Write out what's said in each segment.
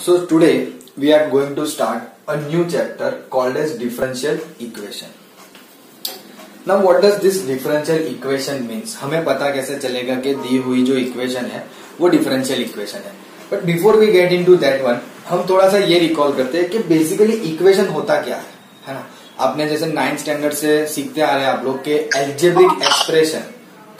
So today we are going to start a new chapter called as differential equation. Now what does this differential equation means? हमें पता कैसे चलेगा कि दी हुई जो इक्वेशन है वो डिफरेंशियल इक्वेशन है. But before we get into that one, हम थोड़ा सा ये रिकॉल करते हैं कि बेसिकली इक्वेशन होता क्या है ना. आपने जैसे 9th स्टैंडर्ड से सीखते आ रहे हैं आप लोग के एल्जेब्रिक एक्सप्रेशन,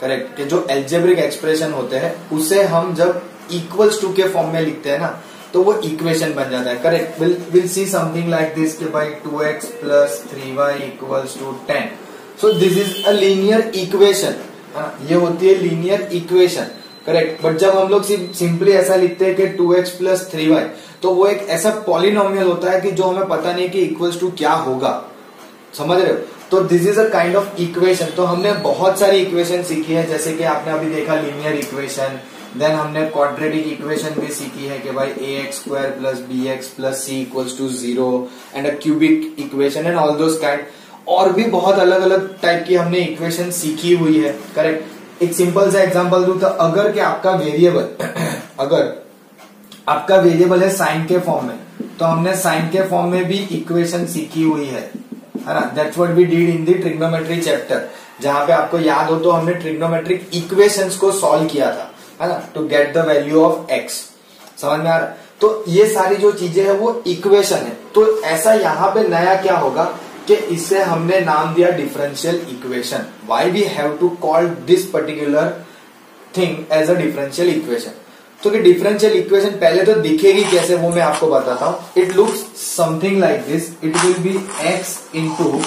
करेक्ट, कि जो एल्जेब्रिक एक्सप्रेशन होते हैं उसे हम जब इक्वल्स टू के फॉर्म में लिखते हैं ना तो वो इक्वेशन बन जाता है. Correct. Will see something like this कि भाई 2x plus 3y equals to 10. So this is a linear equation. ये होती है लीनियर इक्वेशन, करेक्ट. बट जब हम लोग सिंपली ऐसा लिखते हैं कि 2x प्लस 3y, तो वो एक ऐसा पॉलिनोमियल होता है कि जो हमें पता नहीं कि इक्वल्स टू क्या होगा. समझ रहे हो? तो this is a kind of equation. तो हमने बहुत सारी इक्वेशन सीखी है, जैसे कि आपने अभी देखा लीनियर इक्वेशन. देन हमने क्वाड्रेटिक इक्वेशन भी सीखी है कि भाई ax square plus bx plus c equals to 0 and a cubic equation and all those kind. और भी बहुत अलग अलग टाइप की हमने इक्वेशन सीखी हुई है, करेक्ट. एक सिंपल सा एग्जांपल दूं तो अगर कि आपका वेरिएबल अगर आपका वेरिएबल है साइन के फॉर्म में, तो हमने साइन के फॉर्म में भी इक्वेशन सीखी हुई है ना. That's what we did in the trigonometry chapter, जहां पे आपको याद हो तो हमने ट्रिग्नोमेट्रिक इक्वेशंस को सॉल्व किया था, है ना, to get the value of X. समझ में आ रहा है? तो ये सारी जो चीजें हैं वो इक्वेशन है. तो ऐसा यहाँ पे नया क्या होगा कि इसे हमने नाम दिया differential equation. Why we have to call this particular thing as a differential equation. तो कि डिफरेंशियल इक्वेशन पहले तो दिखेगी कैसे वो मैं आपको बताता हूं. It looks something like this. It will be x into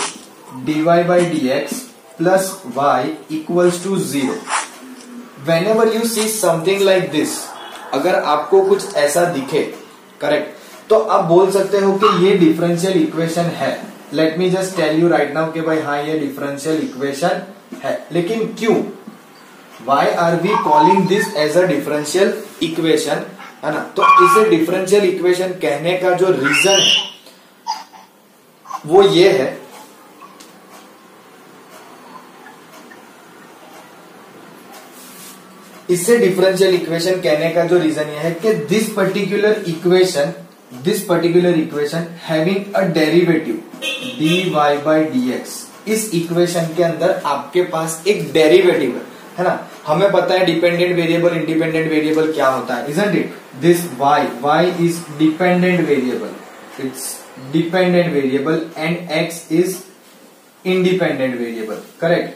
dy by dx plus y equals to 0. Whenever you see something like this, अगर आपको कुछ ऐसा दिखे, करेक्ट, तो आप बोल सकते हो कि ये डिफरेंशियल इक्वेशन है. Let me just tell you right now कि भाई हाँ ये डिफरेंशियल इक्वेशन है. लेकिन क्यों? Why are we calling this as a differential equation, है ना. तो इसे डिफरेंशियल इक्वेशन कहने का जो रीजन है वो ये है, इससे डिफरेंशियल इक्वेशन कहने का जो रीजन ये है कि this particular equation having a derivative dy by dx, इस इक्वेशन के अंदर आपके पास एक डेरिवेटिव है ना. हमें पता है डिपेंडेंट वेरिएबल इंडिपेंडेंट वेरिएबल क्या होता है, isn't it. This y is dependent variable, it's dependent variable and x is independent variable, correct.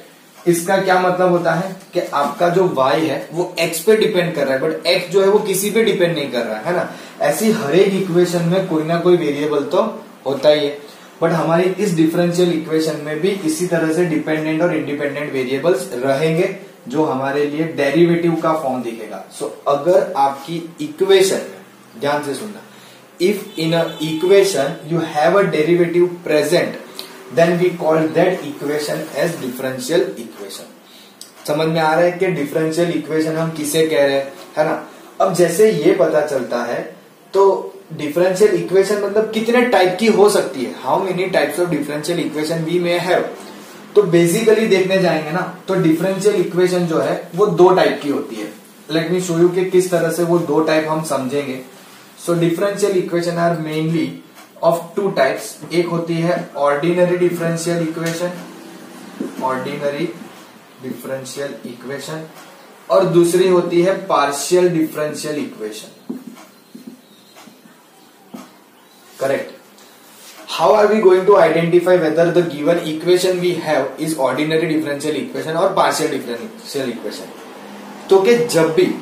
इसका क्या मतलब होता है कि आपका जो y है वो x पे डिपेंड कर रहा है, बट x जो है वो किसी पे डिपेंड नहीं कर रहा है ना. ऐसी हर एक इक्वेशन में कोई ना कोई वेरिएबल तो होता ही है. बट हमारी इस डिफरेंशियल इक्वेशन में भी इसी तरह से डिपेंडेंट और इंडिपेंडेंट वेरिएबल्स रहेंगे जो हमारे लिए डेरिवेटिव का फॉर्म दिखेगा. सो अगर आपकी इक्वेशन, ध्यान से सुनना, if in a equation you have a derivative present, then we call that equation as differential equation. समझ में आ रहा है कि डिफरेंशियल इक्वेशन हम किसे कह रहे हैं, है ना. अब जैसे ये पता चलता है तो डिफरेंशियल इक्वेशन मतलब कितने टाइप की हो सकती है, how many types of differential equation we may have. तो बेसिकली देखने जाएंगे ना तो डिफरेंशियल इक्वेशन जो है वो दो टाइप की होती है. लेट मी शो यू कि किस तरह से वो दो टाइप हम समझेंगे. So differential equation are mainly of two types. एक होती है ordinary differential equation, ordinary differential equation, और दूसरी होती है partial differential equation, correct. How are we going to identify whether the given equation we have is ordinary differential equation और partial differential equation. तो कि जब भी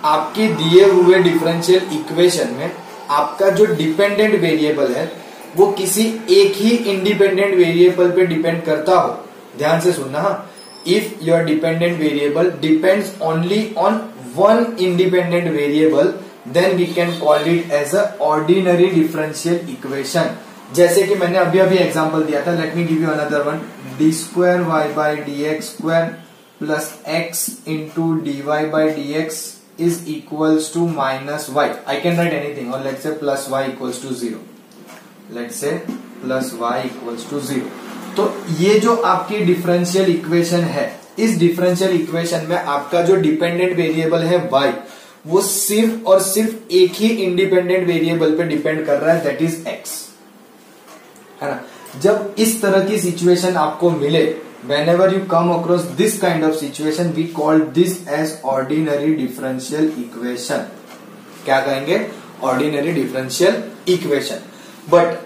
आपके दिए हुए डिफरेंशियल इक्वेशन में आपका जो डिपेंडेंट वेरिएबल है वो किसी एक ही इंडिपेंडेंट वेरिएबल पे डिपेंड करता हो, ध्यान से सुनना. If your dependent variable depends only on one independent variable, then we can call it as a ordinary differential equation. जैसे कि मैंने अभी अभी एग्जांपल दिया था. Let me give you another one. D square Y by D x square plus X into D Y by D X is equals to minus y. I can write anything, or let's say plus y equals to 0. Let's say plus y equals to 0. तो ये जो आपकी differential equation है, इस differential equation में आपका जो dependent variable है y, वो सिर्फ और सिर्फ एक ही इंडिपेंडेंट वेरिएबल पे डिपेंड कर रहा है, दैट इज एक्स, है ना। जब इस तरह की सिचुएशन आपको मिले, whenever you come across this kind of situation, we call this as ordinary differential equation. क्या कहेंगे? Ordinary differential equation. But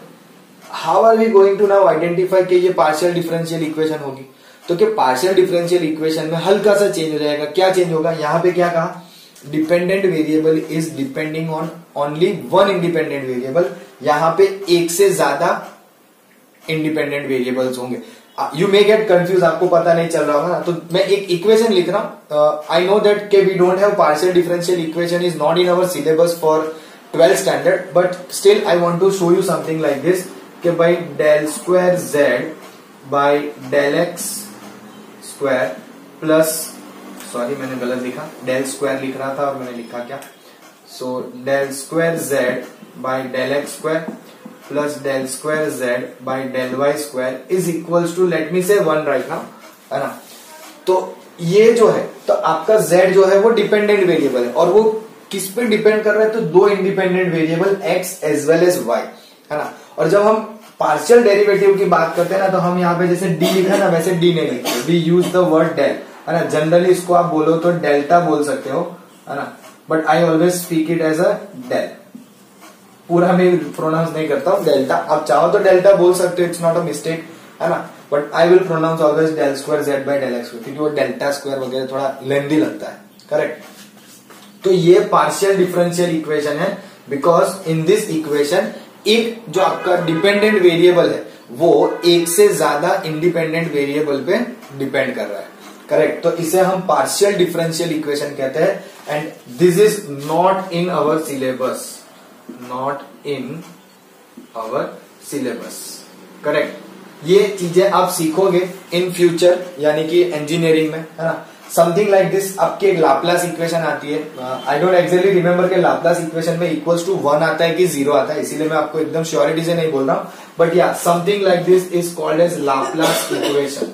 how are we going to now identify कि ये partial differential equation होगी? तो कि partial differential equation में हल्का सा चेंज हो जाएगा। क्या चेंज होगा? यहाँ पे क्या कहा? Dependent variable is depending on only one independent variable. यहाँ पे एक से ज्यादा इंडिपेंडेंट वेरिएबल्स होंगे। यू मे गेट कंफ्यूज, आपको पता नहीं चल रहा होगा ना, तो मैं एक इक्वेशन लिख रहा हूं। आई नो दैट के we don't have partial differential equation, is not in our syllabus for 12th standard, but still I want to show you something like this कि by del square Z by del X square plus, sorry मैंने गलत लिखा, del square लिख रहा था और मैंने लिखा क्या, so del square Z by del X square plus del square Z by del Y square is equals to, let me say 1 right now, है ना। तो ये जो है, तो आपका z जो है वो डिपेंडेंट वेरिएबल है, और वो किस पे डिपेंड कर रहा है? तो दो independent variable x as well as y, है ना। और जब हम पार्शियल डेरिवेटिव की बात करते हैं ना, तो हम यहाँ पे जैसे d लिखा है ना, वैसे d नहीं लिखते, we use the word del, है ना। जनरली इसको आप बोलो तो डेल्टा बोल सकते हो, है ना, but I always speak it as a del. पूरा मैं प्रोनाउंस नहीं करता हूं डेल्टा, आप चाहो तो डेल्टा बोल सकते हो, इट्स नॉट अ मिस्टेक, है ना, but I will pronounce always del square Z by del X, क्योंकि वो डेल्टा स्क्वायर वगैरह थोड़ा लेंदी लगता है, करेक्ट। तो ये पार्शियल डिफरेंशियल इक्वेशन है, बिकॉज इन दिस इक्वेशन एक जो आपका डिपेंडेंट वेरिएबल है वो एक से ज्यादा इंडिपेंडेंट वेरिएबल पे डिपेंड कर रहा है, करेक्ट। तो इसे हम पार्शियल डिफरेंशियल इक्वेशन कहते हैं, and this is not in our syllabus, not in our syllabus, correct. ये चीजें आप सीखोगे इन फ्यूचर, यानी कि इंजीनियरिंग में, है ना। समथिंग लाइक दिस, आपकी एक लाप्लास इक्वेशन आती है, आई डोंट एक्चुअली रिमेम्बर के लाप्लास इक्वेशन में इक्वल्स टू 1 आता है कि 0 आता है, इसीलिए मैं आपको एकदम श्योरिटी से नहीं बोल रहा हूं, but yeah something like this is called as Laplace equation.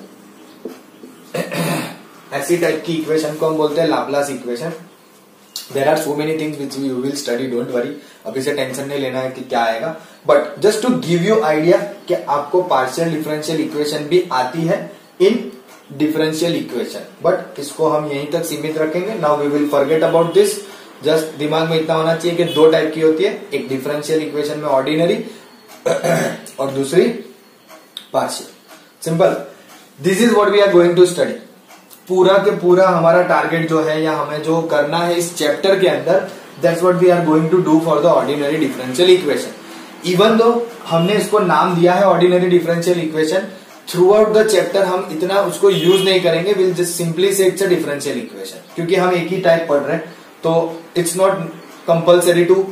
ऐसी टाइप की इक्वेशन को हम बोलते हैं Laplace equation. There are so many things which you will study, don't worry, अभी से टेंशन नहीं लेना है कि क्या आएगा, but just to give you idea कि आपको पार्शियल डिफरेंशियल इक्वेशन भी आती है इन डिफरेंशियल इक्वेशन, बट इसको हम यहीं तक सीमित रखेंगे। Now we will forget about this, just दिमाग में इतना होना चाहिए कि दो टाइप की होती है, एक डिफरेंशियल इक्वेशन में ऑर्डिनरी और दूसरी partial, simple. This is what we are going to study. पूरा के पूरा हमारा टारगेट जो है, या हमें जो करना है इस चैप्टर के अंदर, that's what we are going to do for the ordinary differential equation. Even though हमने इसको नाम दिया है ordinary differential equation, throughout the chapter हम इतना उसको यूज नहीं करेंगे, will just simply say it's a differential equation, क्योंकि हम एक ही टाइप पढ़ रहे हैं, तो it's not compulsory to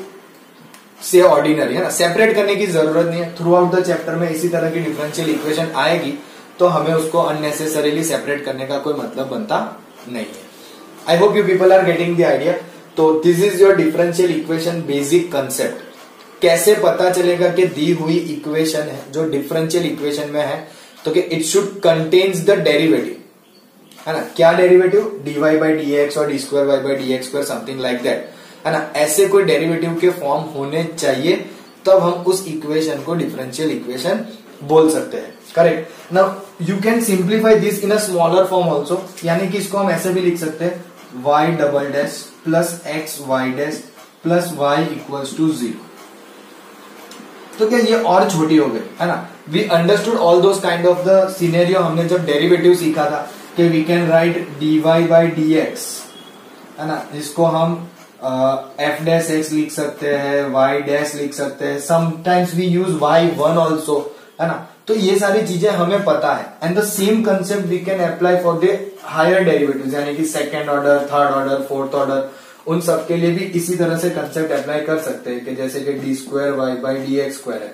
say ordinary, है ना। सेपरेट करने की जरूरत नहीं है, थ्रू आउट द चैप्टर में इसी तरह की डिफरेंशियल इक्वेशन आएगी, तो हमें उसको अननेसेसरीली सेपरेट करने का कोई मतलब बनता नहीं है। I hope you people are getting the idea. तो this is your differential equation basic concept. कैसे पता चलेगा कि दी हुई इक्वेशन है जो डिफरेंशियल इक्वेशन में है, तो कि it should contains the derivative, है ना। क्या derivative? dy by D X और D square Y by D x square, something like that, है ना। ऐसे कोई डेरिवेटिव के फॉर्म होने चाहिए, तब हम उस इक्वेशन को डिफरेंशियल इक्वेशन बोल सकते हैं, correct. Now you can simplify this in a smaller form also, यानी कि इसको हम ऐसे भी लिख सकते हैं, y double dash plus X Y dash plus Y equals to 0। तो क्या ये और छोटी हो गई, है ना। We understood all those kind of the scenario. हमने जब डेरिवेटिव सीखा था कि we can write dy by D X, है ना, जिसको हम एफ डैश एक्स लिख सकते हैं, वाई डैश लिख सकते हैं, sometimes we use y1 also, है ना। तो ये सारी चीजें हमें पता है, and the same concept we can apply for the higher derivatives, यानी कि second order, third order, fourth order, उन सब के लिए भी इसी तरह से कंसेप्ट अप्लाई कर सकते हैं कि जैसे कि D square Y by D x square है,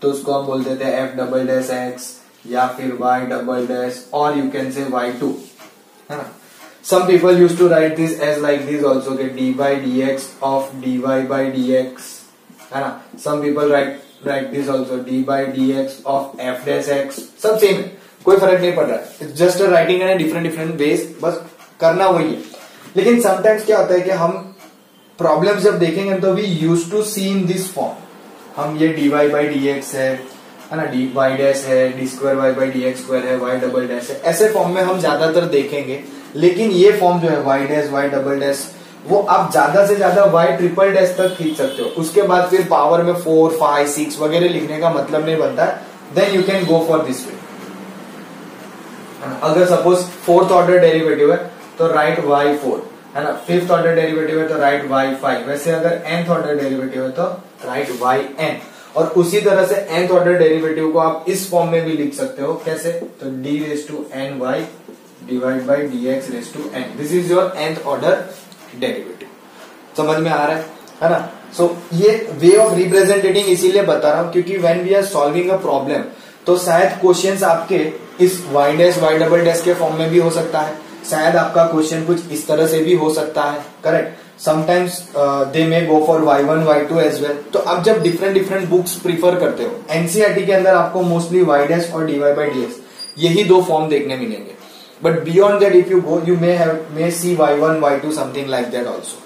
तो उसको हम बोल देते हैं एफ डबल डैश एक्स, या फिर वाई डबल डैश, और यू कैन से y2, है ना। Some people used to write this as like this also, कि d by dx of dy by dx, है ना। Some people write this also, d by dx of f dash x, सब same है, कोई फर्क नहीं पड़ रहा है, it's just writing in different ways, बस करना वही है। लेकिन समटाइम्स क्या होता है कि हम प्रॉब्लम जब देखेंगे तो we use to see in this form, हम ये dy बाई डी एक्स है ना, डी वाई डैश है, D square Y by D x square है, वाई डबल डैश है, ऐसे फॉर्म में हम ज्यादातर देखेंगे। लेकिन ये फॉर्म जो है Y dash Y double dash, वो आप ज्यादा से ज्यादा वाई ट्रिपल डैश तक खींच सकते हो। उसके बाद फिर पावर में 4, 5, 6 वगैरह लिखने का मतलब नहीं बनता है। Then you can go for this way. अगर सपोज फोर्थ ऑर्डर डेरिवेटिव है तो राइट y4 है ना, फिफ्थ ऑर्डर डेरिवेटिव है तो राइट y5। वैसे अगर nth ऑर्डर डेरिवेटिव है तो राइट yn। और उसी तरह से nth ऑर्डर डेरिवेटिव को आप इस फॉर्म में भी लिख सकते हो। कैसे? तो d raise to n y divide by dx raise to n। This is your nth order derivative. समझ में आ रहा है ना? सो ये वे ऑफ रिप्रेजेंटेटिंग इसीलिए बता रहा हूं क्योंकि when we are solving a problem तो शायद क्वेश्चंस आपके इस y dash y double dash के फॉर्म में भी हो सकता है, शायद आपका क्वेश्चन कुछ इस तरह से भी हो सकता है। Correct? Sometimes they may go for y1 y2 as well. तो आप जब डिफरेंट डिफरेंट बुक्स प्रीफर करते हो, एनसीईआरटी के अंदर आपको मोस्टली y डैश और dy बाई dx यही दो फॉर्म देखने मिलेंगे। But beyond that if you go you may see y1 y2 something like that also.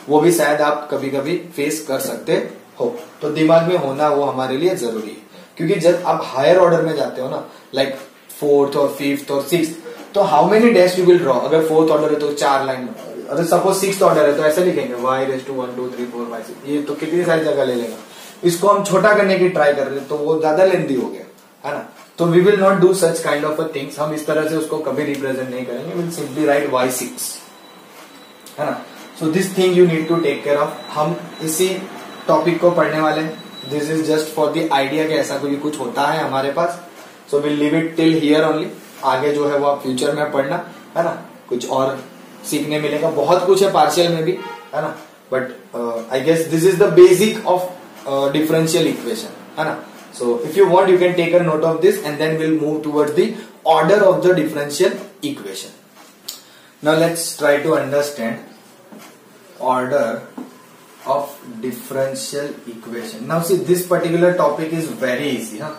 वो भी शायद आप कभी कभी फेस कर सकते हो। तो दिमाग में होना वो हमारे लिए जरूरी है, क्योंकि जब आप हायर ऑर्डर में जाते हो ना, लाइक फोर्थ और फिफ्थ और सिक्स, तो how many dash you will draw. अगर फोर्थ ऑर्डर है तो 4 लाइन, अगर सपोज सिक्स ऑर्डर है तो ऐसा लिखेंगे y रेज टू 1 2 3 4 5 6। ये तो कितनी सारी जगह ले लेगा। इसको हम छोटा करने की ट्राई कर रहे हैं तो वो ज्यादा लेंथी हो गया, है ना। तो we will not do such kind of a things. हम इस तरह से उसको कभी रिप्रेजेंट नहीं करेंगे। विल सिंपली राइट y6, है ना। So this thing you need to take care of. हम इसी टॉपिक को पढ़ने वाले हैं। This is just for the idea कि ऐसा कोई कुछ होता है हमारे पास। So will leave it till here only. आगे जो है वो आप फ्यूचर में पढ़ना, है ना। कुछ और सीखने मिलेगा, बहुत कुछ है पार्शियल में भी, है ना। But I guess this is the basic of differential equation, है ना। So if you want you can take a note of this and then will move towards the order of the differential equation. Now let's try to understand order of differential equation. Now see this particular topic is very easy, हाँ,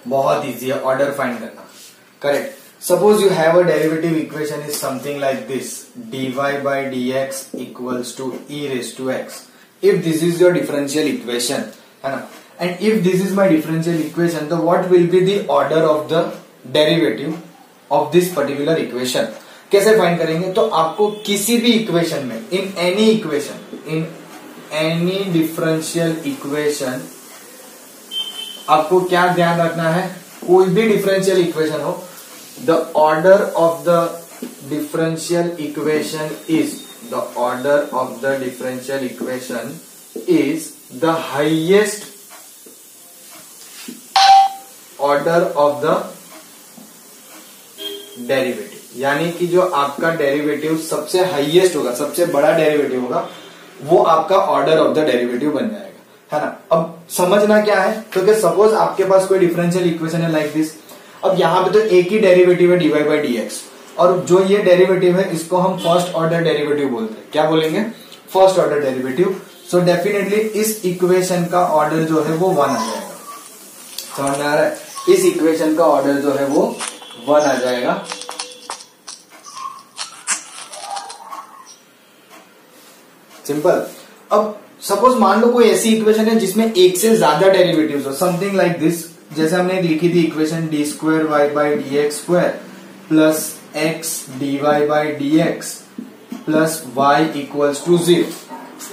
बहुत easy है order find करना. Correct. Suppose you have a derivative equation is something like this: dy by dx equals to e raised to x. If this is your differential equation, है ना, and if this is my differential equation, then what will be the order of the derivative of this particular equation? कैसे find करेंगे? तो आपको किसी भी equation में, in any differential equation, आपको क्या ध्यान रखना है? कोई भी डिफरेंशियल इक्वेशन हो, the order of the differential equation is the highest order of the derivative. यानी कि जो आपका डेरिवेटिव सबसे हाईएस्ट होगा, सबसे बड़ा डेरिवेटिव होगा, वो आपका ऑर्डर ऑफ द डेरिवेटिव बन जाएगा, है ना. अब समझना क्या है, तो कि सपोज आपके पास कोई डिफरेंशियल इक्वेशन है लाइक दिस. अब यहां पे तो एक ही डेरिवेटिव है dy बाई dx, और जो ये डेरिवेटिव है इसको हम फर्स्ट ऑर्डर डेरिवेटिव बोलते हैं. क्या बोलेंगे? First order derivative. So definitely इस इक्वेशन का ऑर्डर जो है वो 1 आ जाएगा. समझ में आ रहा है? इस इक्वेशन का ऑर्डर जो है वो 1 आ जाएगा. सिंपल. अब सपोज मान लो कोई ऐसी इक्वेशन है जिसमें एक से ज्यादा डेरिवेटिव्स हो, समथिंग लाइक दिस. जैसे हमने लिखी थी equation D square Y by D x square plus x D Y by D x plus Y equals to 0.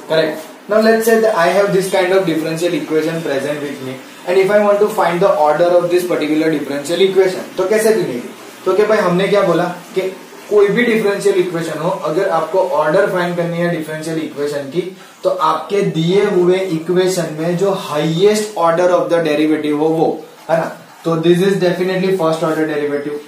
Correct. Now let's say I have this kind of differential equation present with me and if I want to find the order of this particular differential equation, तो कैसे बनेगी? तो क्या भाई हमने क्या बोला कि कोई भी डिफरेंशियल इक्वेशन हो, अगर आपको ऑर्डर फाइंड करनी है डिफरेंशियल इक्वेशन की, तो आपके दिए हुए इक्वेशन में जो highest order of the derivative हो वो, है ना. तो this is definitely first order derivative,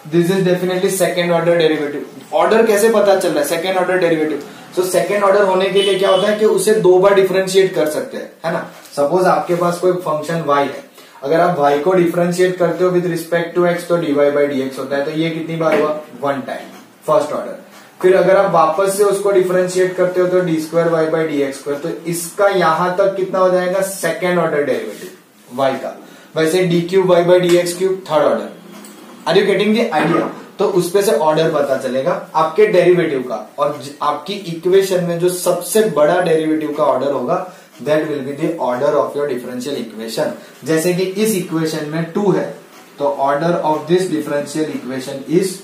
this is definitely second order derivative. Order कैसे पता चल रहा है? Second order derivative. तो सेकंड ऑर्डर होने के लिए क्या होता है कि उसे 2 बार डिफरेंशिएट कर सकते हैं, है ना. सपोज आपके पास कोई फंक्शन y है, अगर आप y को डिफरेंशिएट करते हो विद रिस्पेक्ट टू x, तो dy बाई dx होता है. तो ये कितनी बार हुआ? 1 टाइम, फर्स्ट ऑर्डर. फिर अगर आप वापस से उसको डिफरेंशिएट करते हो तो D square Y by D x square, तो इसका यहां तक कितना हो जाएगा? सेकेंड ऑर्डर डेरिवेटिव y का. वैसे D cube Y by D X cube third order. Are you getting the idea? तो उसपे से ऑर्डर पता चलेगा आपके डेरिवेटिव का, और आपकी इक्वेशन में जो सबसे बड़ा डेरिवेटिव का ऑर्डर होगा that will be the order of your differential equation. जैसे कि इस इक्वेशन में 2 है, तो order of this differential equation is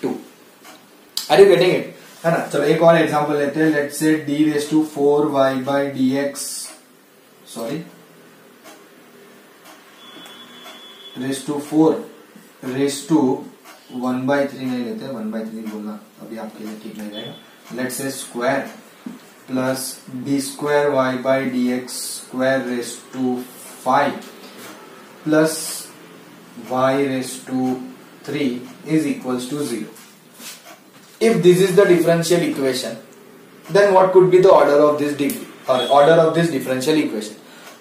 2। Are you getting it? है ना। चलो एक और एग्जांपल लेते हैं। Let's say d4y dx, sorry raise to 4 raise to 1/3 नहीं लेते, 1/3 बोलना अभी आपके लिए ठीक नहीं रहेगा। Let's say square plus d2y dx square raise to 5 plus y raise to 3 is equals to 0। If this is the differential equation, then what could be the order of this degree or order of this differential equation?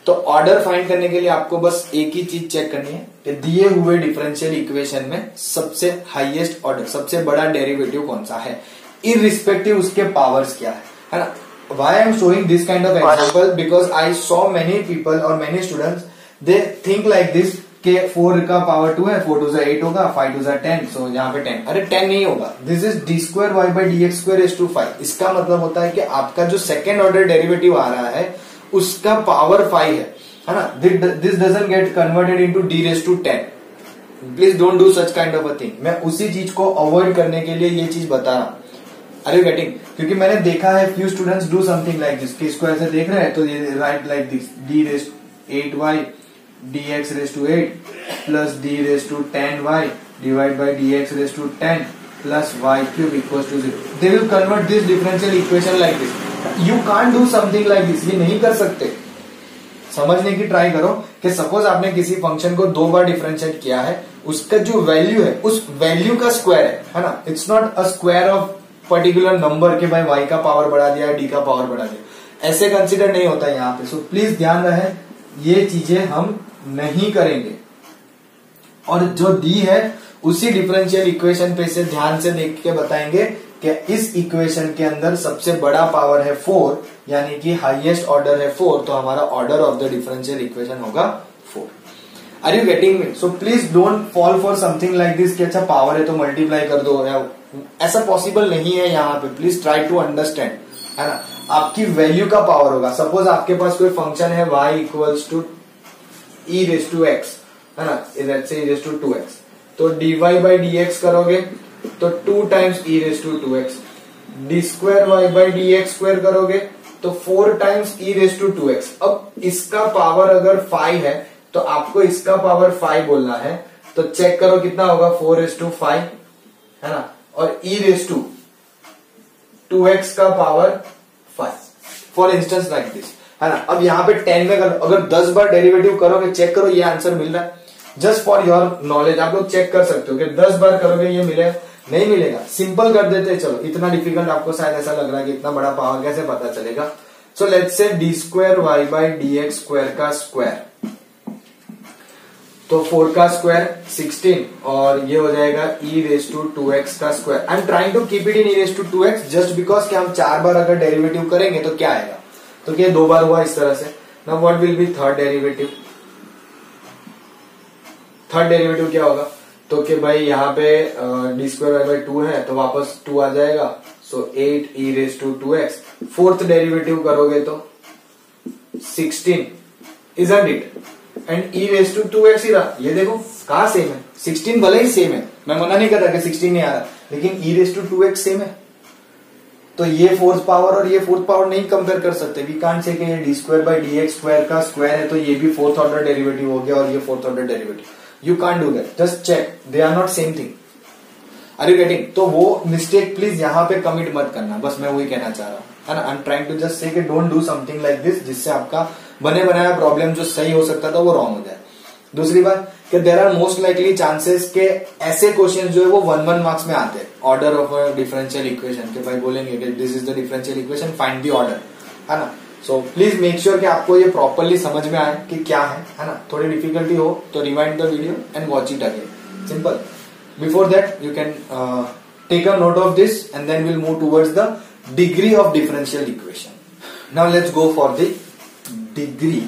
तो order find करने के लिए आपको बस एक ही चीज check करनी है कि दिए हुए डिफरेंशियल इक्वेशन में सबसे हाईएस्ट ऑर्डर, सबसे बड़ा डेरिवेटिव कौन सा है, इररिस्पेक्टिव उसके पावर्स क्या है ना। Why I am showing this kind of example? Because I saw many people or many students, they think like this कि 4 का पावर 2 है, 4 2 8 होगा, 5 2 10, सो यहाँ पे 10, अरे 10 नहीं होगा। This is d2y dx square raise to 5। इसका मतलब होता है कि आपका जो सेकेंड ऑर्डर डेरिवेटिव आ रहा है उसका पावर 5 है ना। This doesn't get converted into d raise to 10। Please don't do such kind of a thing. मैं उसी चीज को अवॉइड करने के लिए ये चीज बता रहा हूं। Are you getting? क्योंकि मैंने देखा है few students do something like this, इसको ऐसे देख रहे हैं तो ये right like this d raise 8y dx raised to 8 plus d raised to 10y divided by dx raised to 10 plus y cube equals to 0. They will convert this differential equation like this. You can't do something like this. ये नहीं कर सकते। समझने की try करो कि suppose आपने किसी फंक्शन को 2 बार डिफरेंशिएट किया है, उसका जो वैल्यू है उस वैल्यू का स्क्वायर है ना। It's not a square of particular number के भाई y का पावर बढ़ा दिया, d का पावर बढ़ा दिया, ऐसे कंसिडर नहीं होता है यहाँ पे। सो प्लीज ध्यान रहे, ये चीजें हम नहीं करेंगे। और जो दी है उसी डिफरेंशियल इक्वेशन पे से ध्यान से देख के बताएंगे कि इस इक्वेशन के अंदर सबसे बड़ा पावर है 4, यानी कि हाईएस्ट ऑर्डर है 4, तो हमारा order of the differential equation होगा 4। Are you getting me? So please don't fall for something like this कि अच्छा पावर है तो मल्टीप्लाई कर दो, ऐसा पॉसिबल नहीं है यहाँ पे। प्लीज ट्राई टू अंडरस्टैंड, है ना। आपकी वैल्यू का पावर होगा। सपोज आपके पास कोई फंक्शन है y equals to e raise to x, है ना, let's say e raise to 2x, तो dy बाई dx करोगे तो 2 times e raise to 2x, d square y by dx square करोगे तो 4 times e raise to 2x। अब इसका power अगर 5 है तो आपको इसका पावर 5 बोलना है, तो चेक करो कितना होगा, 4 रेज़ टू 5, है ना, और e रेज़ टू 2x का power 5, for instance like this, है ना। अब यहाँ पे 10 में अगर 10 बार डेरिवेटिव करोगे, चेक करो ये आंसर मिल रहा है। जस्ट फॉर योर नॉलेज आप लोग चेक कर सकते हो कि 10 बार करोगे ये मिलेगा, नहीं मिलेगा। सिंपल कर देते, चलो इतना डिफिकल्ट आपको शायद ऐसा लग रहा है कि इतना बड़ा पावर कैसे पता चलेगा। So let's say d square y by dx square का स्क्वायर, तो 4 का स्क्वायर 16 और ये हो जाएगा e रेज़ टू 2x का square. I am trying to keep it in e raise to 2x just because कि हम 4 बार अगर डेरिवेटिव करेंगे तो क्या आएगा, तो क्या 2 बार हुआ इस तरह से। Now what will be third derivative? Third derivative क्या होगा, तो कि भाई यहाँ पे डी स्क्वायर वाई बाई 2 है तो वापस 2 आ जाएगा, so 8 e raise to 2x। Fourth derivative करोगे तो 16, isn't it? And e raise to 2x ही रहा। ये देखो कहाँ सेम है, 16 भले ही सेम है, मैं मना नहीं कर रहा कि 16 नहीं आ रहा, लेकिन e raise to 2x same है। तो ये फोर्थ पावर और ये फोर्थ पावर नहीं कंपेयर कर सकते। वी कांट से कि ये D square by D x square का स्क्वायर है तो ये भी फोर्थ ऑर्डर डेरिवेटिव हो गया और ये fourth order derivative. You can't do that, just check, they are not same thing. Are you getting? तो वो मिस्टेक प्लीज यहाँ पे कमिट मत करना, बस मैं वही कहना चाह रहा हूँ, है ना। I am trying to just say कि don't do something like this जिससे आपका बने बनाया प्रॉब्लम जो सही हो सकता था वो रॉन्ग हो जाए। दूसरी बात कि there are most likely chances के ऐसे क्वेश्चन जो है वो 1 मार्क्स में आते हैं, order of a differential equation के भाई बोलेंगे कि this is the differential equation, find the order, है ना। सो प्लीज मेक श्योर कि आपको ये प्रॉपरली समझ में आए कि क्या है ना। थोड़ी डिफिकल्टी हो तो rewind the video and watch it again, simple. Before that you can take a note of this and then will move towards the degree of differential equation. Now let's go for the degree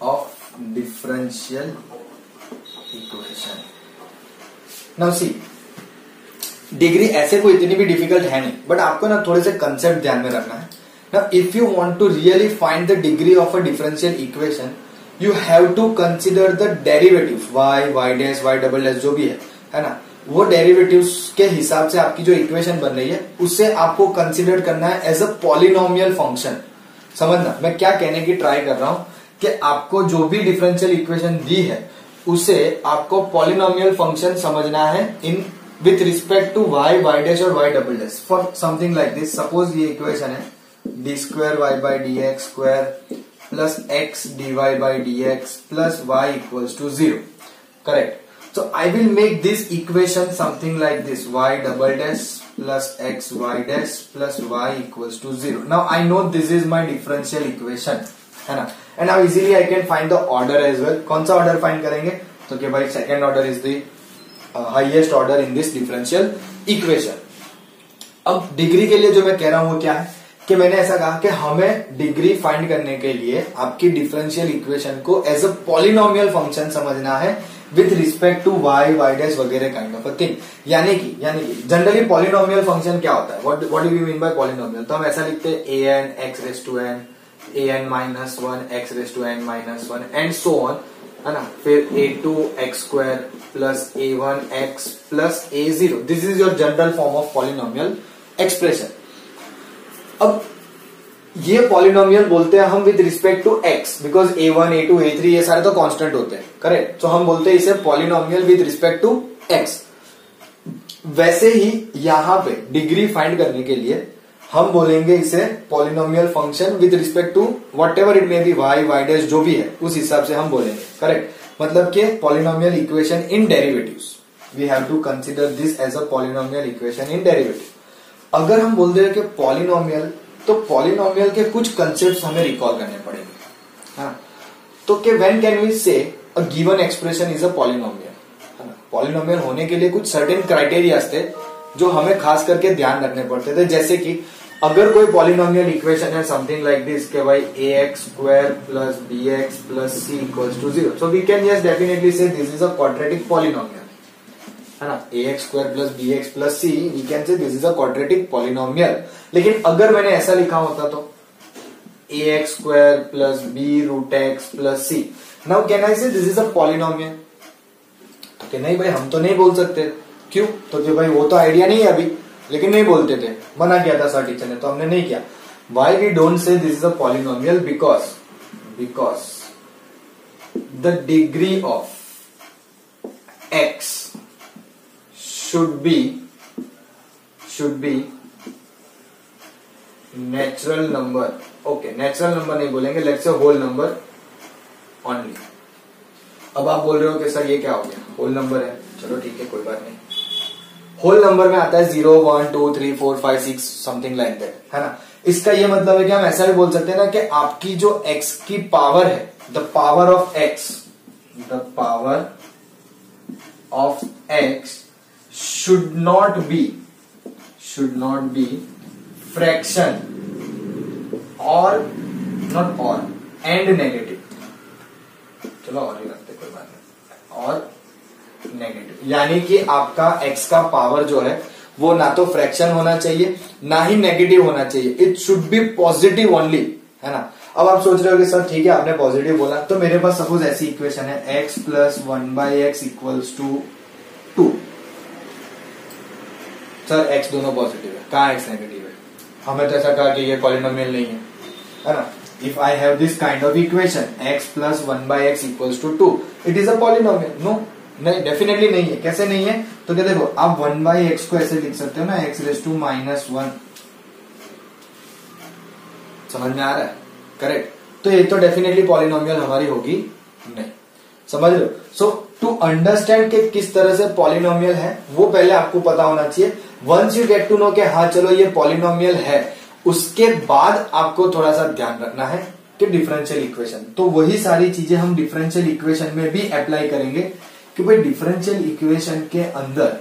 of differential equation. Now see, degree ऐसे कोई इतनी भी difficult है नहीं, but आपको ना थोड़े से कंसेप्ट ध्यान में रखना है। Now if you want to really find the degree of a differential equation, you have to consider the derivatives y, y dash, y double dash जो भी है ना, वो डेरिवेटिव्स के हिसाब से आपकी जो इक्वेशन बन रही है उसे आपको कंसिडर करना है एज अ पॉलिनोमियल फंक्शन। समझना मैं क्या कहने की ट्राई कर रहा हूं, कि आपको जो भी डिफरेंशियल इक्वेशन दी है उसे आपको पॉलिनोमियल फंक्शन समझना है in with respect to y, y dash और y double dash. For something like this, suppose ये इक्वेशन है D square Y by D x square plus x D Y by D x plus Y equals to 0, correct. So I will make this equation something like this, y double dash plus x y dash plus y equals to 0. Now I know this is my differential equation, है ना, and now easily I can find the order as well. कौन सा order find करेंगे, तो कि भाई second order is the highest order in this differential equation. अब degree के लिए जो मैं कह रहा हूं वो क्या है, कि मैंने ऐसा कहा कि हमें डिग्री फाइंड करने के लिए आपकी डिफरेंशियल इक्वेशन को एज अ पॉलिनोमियल फंक्शन समझना है with respect to y, y dash वगैरह काइंड ऑफ अ थिंग। यानी कि जनरली पॉलिनोमियल फंक्शन क्या होता है, what do you mean by polynomial, तो हम ऐसा लिखते हैं an x raise to n, an minus 1 x raise to n minus 1 and so on, है ना, फिर a2 x square plus a1 x plus a0। This is your general form of polynomial expression. अब ये polynomial बोलते हैं हम with respect to x, because a1 a2 a3 ये सारे तो कांस्टेंट होते हैं, करेक्ट। तो हम बोलते हैं इसे polynomial with respect to x। वैसे ही यहां पे डिग्री फाइंड करने के लिए हम बोलेंगे इसे polynomial function with respect to whatever it may be y, y dash जो भी है उस हिसाब से हम बोलेंगे, करेक्ट। मतलब कि polynomial equation in derivatives, we have to consider this as a polynomial equation in derivative. अगर हम बोलते हैं कि पॉलिनोमियल, तो पॉलिनोमियल के कुछ कंसेप्ट्स हमें रिकॉल करने पड़ेंगे, हाँ। तो कि व्हेन कैन वी से a given expression is a polynomial, है ना। पॉलिनोमियल होने के लिए कुछ सर्टेन क्राइटेरिया थे जो हमें खास करके ध्यान रखने पड़ते थे, जैसे कि अगर कोई पॉलिनोमियल इक्वेशन है समथिंग लाइक दिस के भाई ax square plus bx plus c equals to 0, so we can yes definitely say this is a quadratic polynomial, है ना। ax square plus bx plus c, we can say this is a quadratic polynomial. लेकिन अगर मैंने ऐसा लिखा होता तो ax square plus b root x plus c, now can I say this is a polynomial, तो कि नहीं भाई हम तो नहीं बोल सकते, क्यों, तो कि भाई वो तो आइडिया नहीं है अभी, लेकिन नहीं बोलते थे, मना किया था सर टीचर ने, तो हमने नहीं किया। Why we don't say this is a polynomial, because the degree of x should be natural number, okay, natural number नहीं बोलेंगे, let's say whole number only. अब आप बोल रहे हो कि सर ये क्या हो गया, होल नंबर है, चलो ठीक है कोई बात नहीं। होल नंबर में आता है 0 1 2 3 4 5 6 समथिंग लाइक दैट, है ना। इसका ये मतलब है कि हम ऐसा भी बोल सकते हैं ना कि आपकी जो x की पावर है, the power of x should not be fraction or not or and negative, चलो और ही रखते कोई बात नहीं, और नेगेटिव, यानी कि आपका x का पावर जो है वो ना तो फ्रैक्शन होना चाहिए ना ही नेगेटिव होना चाहिए, it should B positive only, है ना। अब आप सोच रहे हो कि सर ठीक है आपने पॉजिटिव बोला, तो मेरे पास सपोज ऐसी इक्वेशन है x plus 1/x equals to 2। Sir x दोनों पॉजिटिव है, कहाँ x नेगेटिव है, हमें तो ऐसा कहा कि ये पॉलिनोमियल नहीं है ना। If I have this kind of equation x plus 1/x equals to 2, it is a polynomial, no, नहीं, डेफिनेटली नहीं है। कैसे नहीं है, तो क्या देखो आप 1/x को ऐसे लिख सकते हो ना, x रेस टू माइनस 1, समझ में आ रहा है, करेक्ट। तो ये तो डेफिनेटली पॉलिनोमियल हमारी होगी नहीं, समझ लो। सो टू अंडरस्टैंड कि किस तरह से पॉलिनोमियल है वो पहले आपको पता होना चाहिए। Once you get to know कि हाँ चलो ये पॉलिनोमियल है, उसके बाद आपको थोड़ा सा ध्यान रखना है कि डिफरेंशियल इक्वेशन, तो वही सारी चीजें हम डिफरेंशियल इक्वेशन में भी अप्लाई करेंगे कि भाई डिफरेंशियल इक्वेशन के अंदर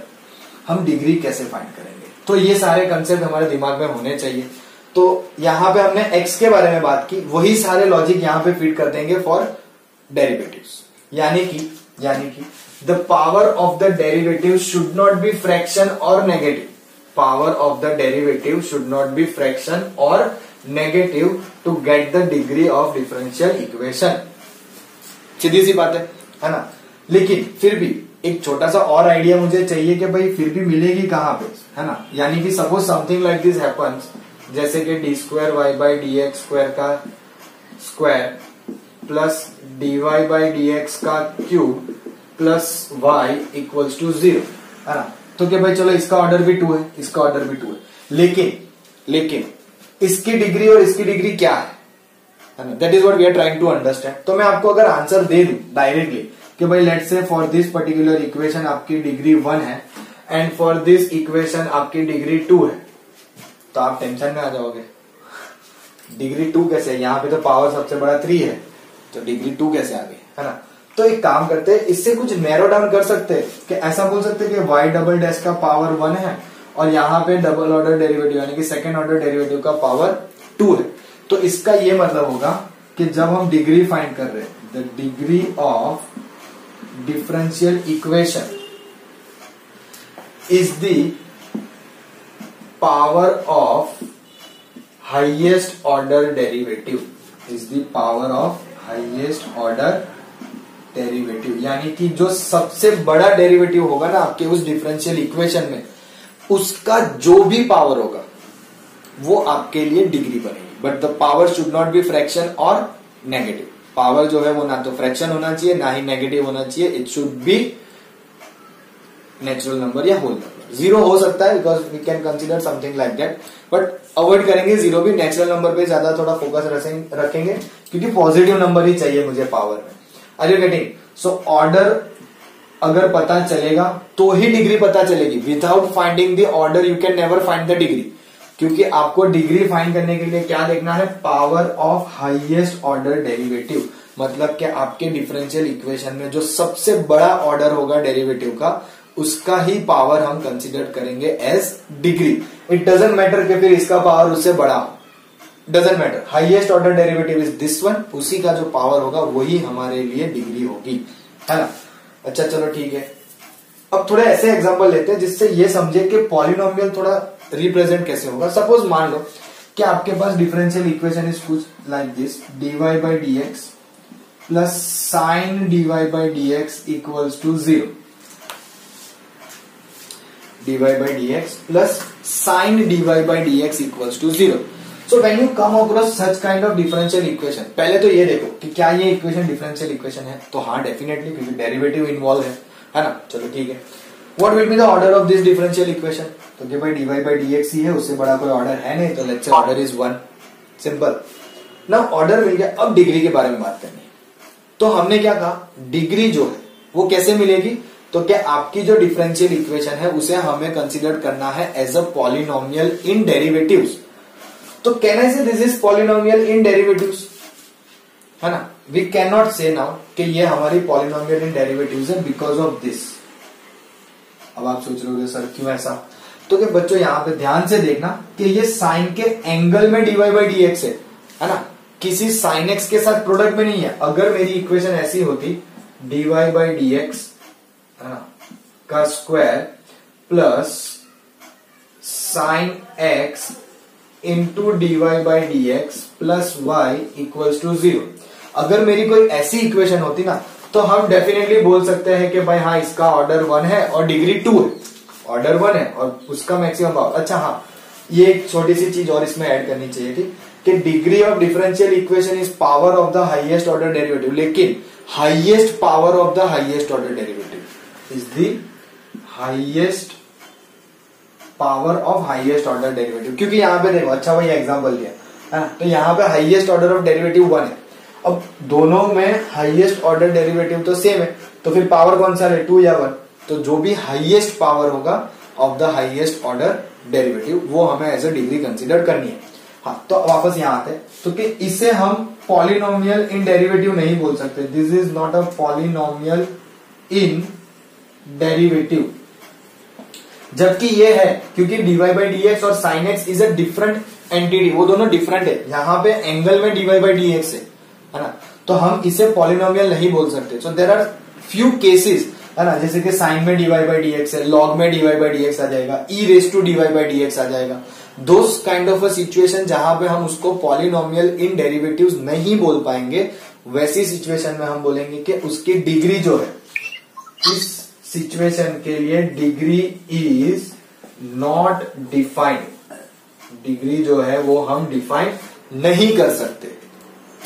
हम डिग्री कैसे फाइंड करेंगे। तो ये सारे कंसेप्ट हमारे दिमाग में होने चाहिए। तो यहां पे हमने x के बारे में बात की, वही सारे लॉजिक यहां पे फिट कर देंगे फॉर डेरिवेटिव्स। यानी कि the power of the derivative should not be fraction और negative. Power of the derivative should not be fraction और negative to get the degree of differential equation. सीधी सी बात है ना. लेकिन फिर भी एक छोटा सा और आइडिया मुझे चाहिए कि भाई फिर भी मिलेगी कहां पे, है ना. यानी कि suppose something like this happens, जैसे कि D square Y by D x square का square plus D Y by D X का cube plus Y equals to 0, है ना. तो क्या भाई चलो इसका ऑर्डर भी 2 है, इसका ऑर्डर भी 2 है, लेकिन इसकी डिग्री और इसकी डिग्री क्या है ना. That is what we are trying to understand. तो मैं आपको अगर आंसर दे दूं डायरेक्टली कि भाई let's say for this particular equation आपकी डिग्री 1 है एंड फॉर दिस इक्वेशन आपकी डिग्री 2 है, तो आप टेंशन में आ जाओगे. डिग्री 2 कैसे है, यहाँ पे तो पावर सबसे बड़ा 3 है, तो डिग्री 2 कैसे आ गई, है ना. तो एक काम करते हैं, इससे कुछ नैरो डाउन कर सकते हैं कि ऐसा बोल सकते हैं कि y डबल डैश का पावर 1 है और यहाँ पे डबल ऑर्डर डेरिवेटिव यानी कि सेकेंड ऑर्डर डेरिवेटिव का पावर 2 है. तो इसका ये मतलब होगा कि जब हम डिग्री फाइंड कर रहे हैं, the degree of differential equation is the power of highest order derivative, is the power of highest order derivative. यानी कि जो सबसे बड़ा डेरिवेटिव होगा ना आपके उस डिफरेंशियल इक्वेशन में, उसका जो भी पावर होगा वो आपके लिए डिग्री बनेगी. But the power should not be fraction और नेगेटिव. पावर जो है वो ना तो फ्रैक्शन होना चाहिए ना ही नेगेटिव होना चाहिए. It should be natural number या होल नंबर. 0 हो सकता है because we can consider something like that, but avoid करेंगे 0 भी. नेचुरल नंबर पे ज्यादा थोड़ा फोकस रखेंगे क्योंकि पॉजिटिव नंबर ही चाहिए मुझे पावर में. Are you getting? So order अगर पता चलेगा तो ही डिग्री पता चलेगी. Without finding the order you can never find the degree. क्योंकि आपको डिग्री फाइंड करने के लिए क्या देखना है, power of highest order derivative. मतलब कि आपके डिफरेंशियल इक्वेशन में जो सबसे बड़ा ऑर्डर होगा डेरिवेटिव का, उसका ही पावर हम कंसिडर करेंगे as degree. It doesn't matter कि फिर इसका पावर उससे बड़ा हो, doesn't matter. Highest order derivative is this one, उसी का जो पावर होगा वही हमारे लिए डिग्री होगी, है ना. अच्छा चलो ठीक है. अब थोड़े ऐसे एग्जांपल लेते हैं जिससे ये समझे कि पॉलिनोमियल थोड़ा रिप्रेजेंट कैसे होगा. सपोज मान लो कि आपके पास डिफरेंशियल इक्वेशन इज कुछ like this, dy by D x plus sine dy by D x equals to 0. dy by D x plus sine dy by D x equals to 0. So when you come across such kind of differential equation, पहले तो ये देखो कि क्या ये equation differential equation है. तो हाँ डेफिनेटली, क्योंकि डेरिवेटिव इन्वॉल्व है ना. चलो ठीक है. What will be the order of this differential equation? तो कि भाई dy बाई डी एक्स ही है, उससे बड़ा कोई ऑर्डर है नहीं, तो let's say order is 1. Simple. Now order मिल गया. अब डिग्री के बारे में बात करनी है. तो हमने क्या कहा, डिग्री जो है वो कैसे मिलेगी, तो क्या आपकी जो डिफरेंशियल इक्वेशन है उसे हमें कंसिडर करना है as a polynomial in derivatives. तो can I say this is polynomial in derivatives, है ना. We can not say now कि ये हमारी पॉलिनोमियल इन डेरिवेटिव्स है बिकॉज ऑफ दिस. अब आप सोच रहे हो सर क्यों ऐसा, तो कि बच्चों यहां पे ध्यान से देखना कि ये साइन के एंगल में dy बाई डी एक्स है ना. किसी साइन एक्स के साथ प्रोडक्ट में नहीं है. अगर मेरी इक्वेशन ऐसी होती, dy बाई डी एक्स है ना का square plus sine x into D Y by D x plus Y equals to 0. अगर मेरी कोई ऐसी इक्वेशन होती ना, तो हम डेफिनेटली बोल सकते हैं कि भाई हाँ इसका ऑर्डर 1 है और डिग्री 2 है. ऑर्डर 1 है और उसका मैक्सिमम पावर. अच्छा हाँ, ये एक छोटी सी चीज और इसमें ऐड करनी चाहिए थी कि degree of differential equation is power of the highest order derivative. लेकिन highest power of the highest order derivative is the highest power of highest order derivative. क्योंकि यहां पे देखो, अच्छा वही एग्जांपल लिया, तो यहां पे हाईएस्ट ऑर्डर ऑफ डेरिवेटिव 1 है. अब दोनों में हाईएस्ट ऑर्डर डेरिवेटिव तो सेम है, तो फिर पावर कौन सा है, 2 या 1. तो जो भी हाईएस्ट पावर होगा of the highest order derivative वो हमें एज अ डिग्री कंसिडर करनी है. हाँ, तो वापस यहां आते हैं. तो कि इसे हम पॉलिनोमियल इन डेरिवेटिव नहीं बोल सकते. This is not a polynomial in derivative. जबकि ये है, क्योंकि dy बाई डी एक्स और sine x is a different entity, वो दोनों डिफरेंट है. यहां पे एंगल में dy बाई डी एक्स है ना. तो हम इसे पॉलिनोमियल नहीं बोल सकते. So there are few cases है ना, जैसे कि साइन में dy बाई डी एक्स है, लॉग में dy बाई डी एक्स आ जाएगा, e raise to dy by D X आ जाएगा। Those kind of a situation जहां पे हम उसको पॉलिनोमियल इन डेरिवेटिव्स नहीं बोल पाएंगे, वैसी सिचुएशन में हम बोलेंगे कि उसकी डिग्री जो है, इस सिचुएशन के लिए degree is not defined, degree जो है वो हम डिफाइन नहीं कर सकते।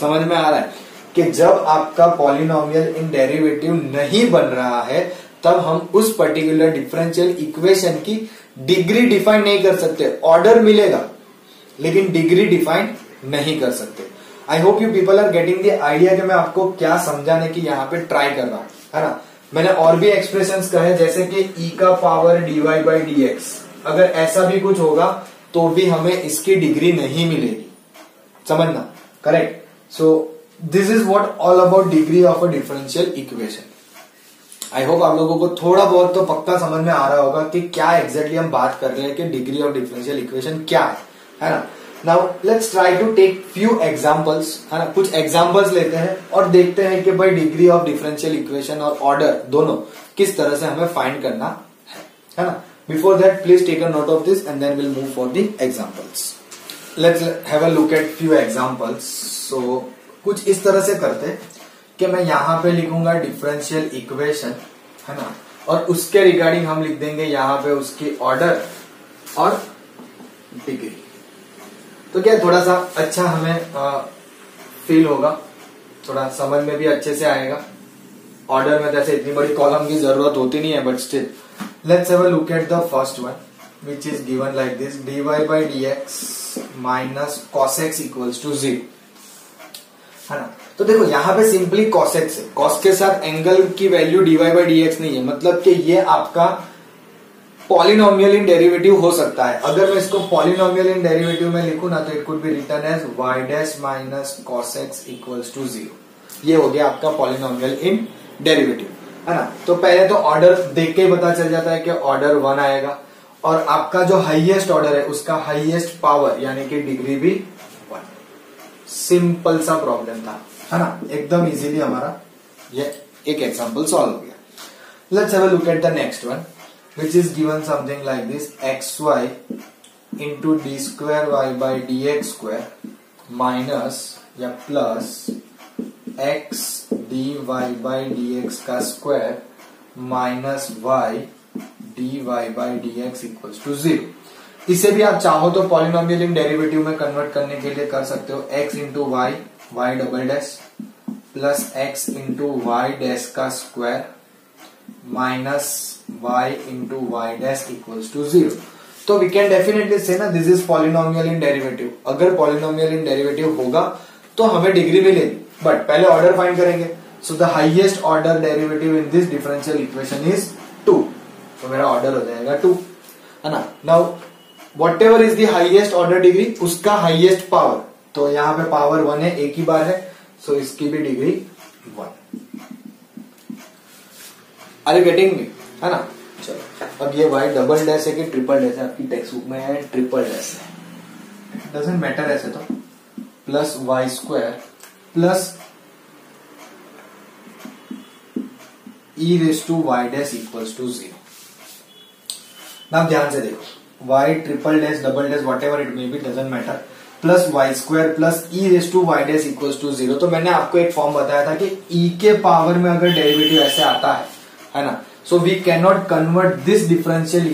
समझ में आ रहा है कि जब आपका पॉलिनोमियल इन डेरिवेटिव नहीं बन रहा है तब हम उस पर्टिकुलर डिफरेंशियल इक्वेशन की डिग्री डिफाइन नहीं कर सकते। ऑर्डर मिलेगा लेकिन डिग्री डिफाइन नहीं कर सकते। I hope you people are getting the idea कि मैं आपको क्या समझाने की यहाँ पे ट्राई कर रहा हूं, है ना। मैंने और भी एक्सप्रेशंस कहे जैसे कि e का power dy by D x, अगर ऐसा भी कुछ होगा तो भी हमें इसकी डिग्री नहीं मिलेगी, समझना, correct. So this is what all about degree of a differential equation. I hope आप लोगों को थोड़ा बहुत तो पक्का समझ में आ रहा होगा कि क्या एग्जैक्टली हम बात कर रहे हैं कि डिग्री ऑफ डिफरेंशियल इक्वेशन क्या है ना। Now let's try to take few examples, है ना। कुछ एग्जांपल्स लेते हैं और देखते हैं कि भाई डिग्री ऑफ डिफरेंशियल इक्वेशन और ऑर्डर दोनों किस तरह से हमें फाइंड करना है ना। Before that please take a note of this and then will move for the examples. Let's have a look at few examples. So कुछ इस तरह से करते हैं कि मैं यहां पे लिखूंगा डिफरेंशियल इक्वेशन, है ना, और उसके रिगार्डिंग हम लिख देंगे यहां पे उसकी ऑर्डर और डिग्री। तो क्या थोड़ा सा अच्छा हमें फील होगा, थोड़ा समझ में भी अच्छे से आएगा। ऑर्डर में जैसे इतनी बड़ी कॉलम की जरूरत होती नहीं है, but still let's have a look at the first one which is given like this, dy by D x minus cos x equals to 0, है ना। तो देखो यहाँ पे सिंपली कॉस एक्स है, कॉस के साथ एंगल की value dy by D x नहीं है, मतलब कि ये आपका पॉलिनोमियल इन डेरिवेटिव हो सकता है। अगर मैं इसको पॉलिनोमियल इन डेरिवेटिव में लिखूं ना तो it could be written as y dash minus cos x equals to 0। ये हो गया आपका पॉलिनोमियल इन डेरिवेटिव, है ना। तो पहले तो ऑर्डर देख के ही पता चल जाता है कि ऑर्डर 1 आएगा और आपका जो हाईएस्ट ऑर्डर है उसका हाईएस्ट पावर यानी कि डिग्री भी 1। सिंपल सा प्रॉब्लम था, है ना, एकदम इजीली हमारा ये एक एग्जांपल सॉल्व हो गया। Let's have a look at the next one which is given something like this, xy into d square y by dx square minus या plus x dy by dx का square minus y dy by dx equals to 0। इसे भी आप चाहो तो polynomial in derivative में convert करने के लिए कर सकते हो। x into Y, Y double dash plus x into Y dash का square minus y into Y dash equals to 0। तो वी कैन डेफिनेटली से ना this is polynomial in derivative. अगर पॉलिनोमियल इन डेरिवेटिव होगा तो हमें degree मिलेगी, but पहले order find करेंगे। So the highest order derivative in this differential equation is 2, तो मेरा ऑर्डर हो जाएगा 2, है ना। Now what ever is the highest order degree, उसका हाईएस्ट पावर, तो यहाँ पे पावर 1 है, एक ही बार है, सो इसकी भी degree 1। Are you getting me, है ना। चलो अब ये y डबल डैश है कि ट्रिपल डैश है, आपकी टेक्स्ट बुक में है ट्रिपल डैश है, डजंट मैटर ऐसे तो, plus y square plus e raise to y dash equals to 0। ना ध्यान से देखो, y triple dash double dash whatever it may be doesn't matter, plus y square plus e raise to y dash equals to 0। तो मैंने आपको एक form बताया था कि e के पावर में अगर डेरिवेटिव ऐसे आता है ना, so we cannot convert this differential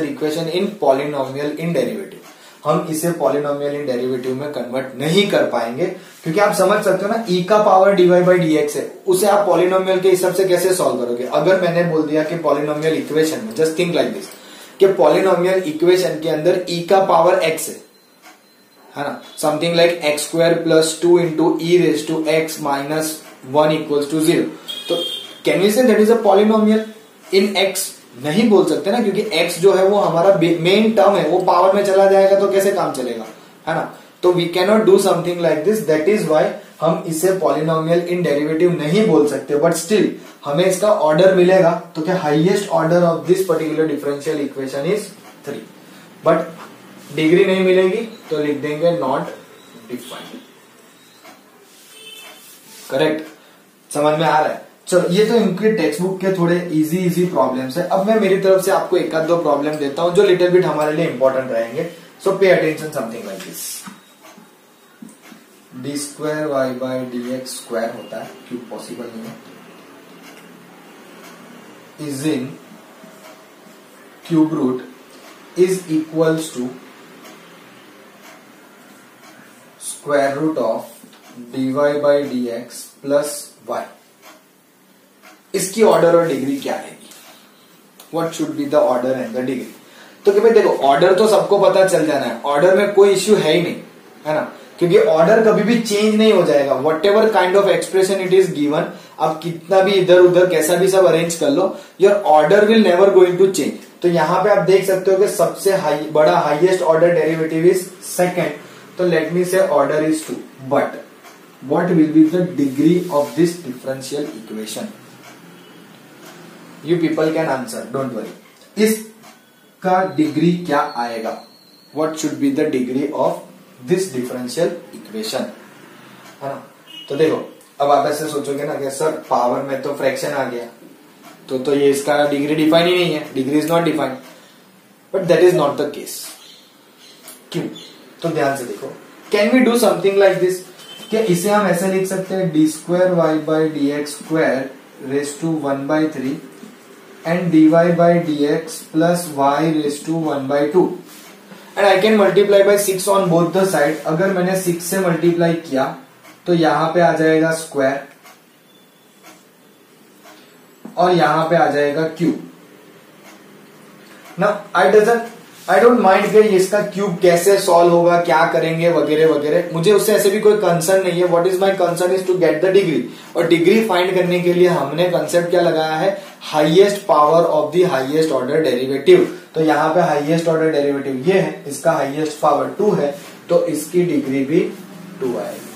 equation in polynomial in derivative। हम इसे polynomial in derivative में कन्वर्ट नहीं कर पाएंगे, क्योंकि आप समझ सकते हो ना e का पावर dy by dx है, उसे आप polynomial के हिसाब से कैसे सॉल्व करोगे। अगर मैंने बोल दिया कि polynomial equation में जस्ट थिंक लाइक दिस कि polynomial equation के अंदर e का पावर x है ना, something like x square plus 2 into e raise to x minus 1 equals to 0। तो can we say that is a polynomial in x? नहीं बोल सकते ना, क्योंकि x जो है वो हमारा मेन टर्म है, वो पावर में चला जाएगा तो कैसे काम चलेगा, है ना। तो we can not do something like this, that is why हम इसे पॉलिनोमियल इन डेरिवेटिव नहीं बोल सकते, बट स्टिल हमें इसका ऑर्डर मिलेगा। तो क्या highest order of this particular differential equation is 3, but degree नहीं मिलेगी तो लिख देंगे नॉट डिफाइंड। करेक्ट, समझ में आ रहा है। चलो ये तो इनके टेक्स्ट बुक के थोड़े इजी प्रॉब्लम्स है। अब मैं मेरी तरफ से आपको एक आध दो प्रॉब्लम देता हूं जो लिटिल बिट हमारे लिए इंपॉर्टेंट रहेंगे। So pay attention, something like this. D square Y by D x square होता है, क्योंकि पॉसिबल नहीं है, is in cube root is equals to square root of dy by D x plus Y. इसकी order और degree क्या रहेगी? What should be the order and the degree? तो कि भाई देखो, ऑर्डर तो सबको पता चल जाना है, ऑर्डर में कोई इश्यू है ही नहीं, है ना, क्योंकि ऑर्डर कभी भी चेंज नहीं हो जाएगा। What ever kind of expression it is given, आप कितना भी इधर उधर कैसा भी सब अरेंज कर लो, your order will never going to change. तो यहां पे आप देख सकते हो कि सबसे बड़ा highest order derivative is second, तो लेट मी से order is 2, but what will be the degree of this differential equation? You people can answer, don't worry. इसका डिग्री क्या आएगा? What should be the degree of this differential equation? है ना? तो देखो, अब आप ऐसे सोचोगे ना कि सर पावर में तो फ्रैक्शन आ गया, तो ये इसका डिग्री डिफाइन ही नहीं है, degree is not defined, but that is not the case. क्यों? तो ध्यान से देखो, can we do something like this, कि इसे हम ऐसे लिख सकते हैं d square Y by D x square raise to 1/3 and d Y by D x plus y raise to 1/2 and I can multiply by 6 on both the side. अगर मैंने 6 से मल्टीप्लाई किया तो यहां पे आ जाएगा स्क्वायर और यहां पे आ जाएगा cube. Now I don't mind कि इसका क्यूब कैसे सॉल्व होगा, क्या करेंगे वगैरह वगैरह, मुझे उससे ऐसे भी कोई कंसर्न नहीं है। What is my concern is to get the degree, और डिग्री फाइंड करने के लिए हमने कंसेप्ट क्या लगाया है, highest power of the highest order derivative. तो यहाँ पे हाईएस्ट ऑर्डर डेरिवेटिव ये है, इसका हाईएस्ट पावर 2 है, तो इसकी डिग्री भी 2 आएगी।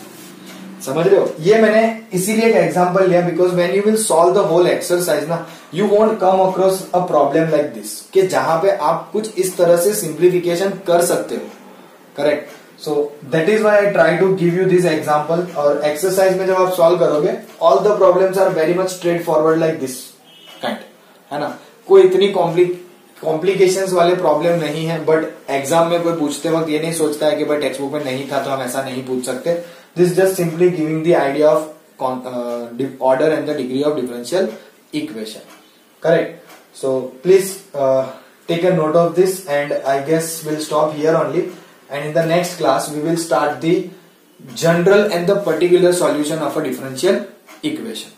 समझ रहे हो? ये मैंने इसीलिए एक एग्जांपल लिया because when you will solve the whole exercise ना, you won't come across a problem like this, कि जहां पे आप कुछ इस तरह से सिंप्लीफिकेशन कर सकते हो। Correct? So that is why I try to give you this example. और एक्सरसाइज में जब आप सॉल्व करोगे, all the problems are very much straightforward like this kind, है ना, कोई इतनी कॉम्प्लिकेशंस वाले प्रॉब्लम नहीं है। बट एग्जाम में कोई पूछते वक्त ये नहीं सोचता है कि भाई टेक्स्ट बुक में नहीं था तो हम ऐसा नहीं पूछ सकते। This is just simply giving the idea of order and the degree of differential equation. Correct? So please take a note of this, and I guess we'll stop here only. And in the next class, we will start the general and the particular solution of a differential equation.